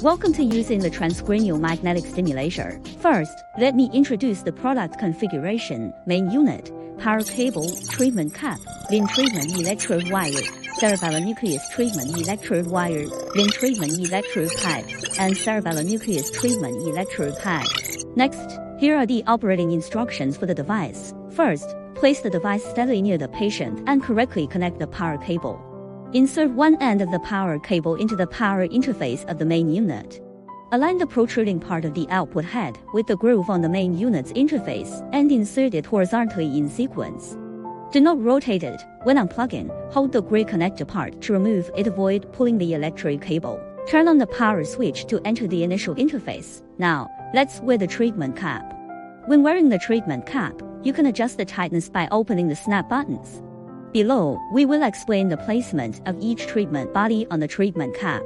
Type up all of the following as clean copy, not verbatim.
Welcome to using the Transcranial magnetic stimulator. First, let me introduce the product configuration: main unit, power cable, treatment cap, then treatment electrode wire, cerebral nucleus treatment electrode wire, then treatment electrode pad, and cerebral nucleus treatment electrode pad. Next, here are the operating instructions for the device. First, place the device steadily near the patient and correctly connect the power cable. Insert one end of the power cable into the power interface of the main unit. Align the protruding part of the output head with the groove on the main unit's interface and insert it horizontally in sequence. Do not rotate it. When unplugging, hold the gray connector part to remove it. Avoid pulling the electric cable. Turn on the power switch to enter the initial interface. Now, let's wear the treatment cap. When wearing the treatment cap, you can adjust the tightness by opening the snap buttons. Below, we will explain the placement of each treatment body on the treatment cap.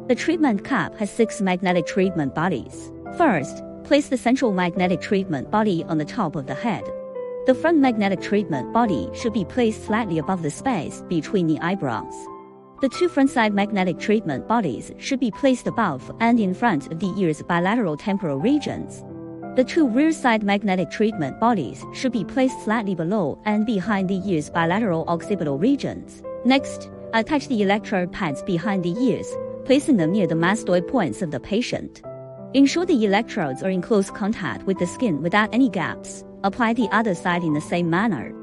The treatment cap has 6 magnetic treatment bodies. First, place the central magnetic treatment body on the top of the head. The front magnetic treatment body should be placed slightly above the space between the eyebrows. The 2 front-side magnetic treatment bodies should be placed above and in front of the ear's bilateral temporal regions. The 2 rear-side magnetic treatment bodies should be placed slightly below and behind the ear's bilateral occipital regions. Next, attach the electrode pads behind the ears, placing them near the mastoid points of the patient. Ensure the electrodes are in close contact with the skin without any gaps. Apply the other side in the same manner.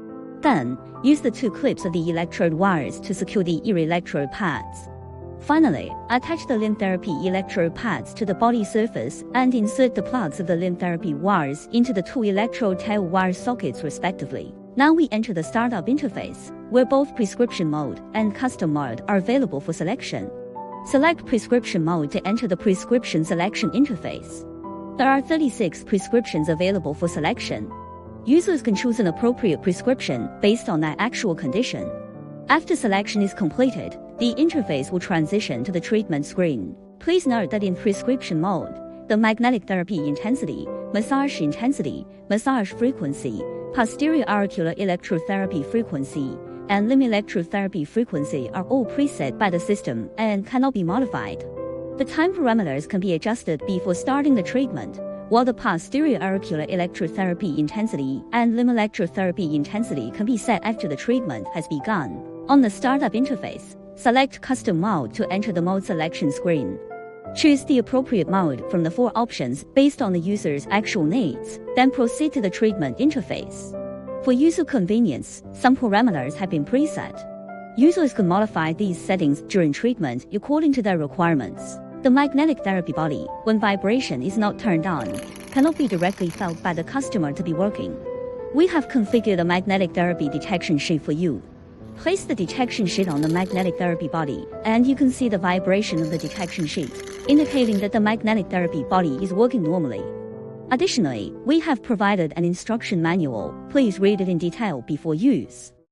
Then, use the 2 clips of the electrode wires to secure the ear electrode pads. Finally, attach the limb therapy electrode pads to the body surface and insert the plugs of the limb therapy wires into the 2 electrode tail wire sockets respectively. Now we enter the startup interface, where both prescription mode and custom mode are available for selection. Select prescription mode to enter the prescription selection interface. There are 36 prescriptions available for selection. Users can choose an appropriate prescription based on their actual condition. After selection is completed, the interface will transition to the treatment screen. Please note that in prescription mode, the magnetic therapy intensity, massage frequency, posterior auricular electrotherapy frequency, and limb electrotherapy frequency are all preset by the system and cannot be modified. The time parameters can be adjusted before starting the treatment, while the posterior auricular electrotherapy intensity and limb electrotherapy intensity can be set after the treatment has begun. On the startup interface, select Custom Mode to enter the mode selection screen. Choose the appropriate mode from the 4 options based on the user's actual needs, then proceed to the treatment interface. For user convenience, some parameters have been preset. Users can modify these settings during treatment according to their requirements. The magnetic therapy body, when vibration is not turned on, cannot be directly felt by the customer to be working. We have configured a magnetic therapy detection sheet for you. Place the detection sheet on the magnetic therapy body, and you can see the vibration of the detection sheet, indicating that the magnetic therapy body is working normally. Additionally, we have provided an instruction manual. Please read it in detail before use.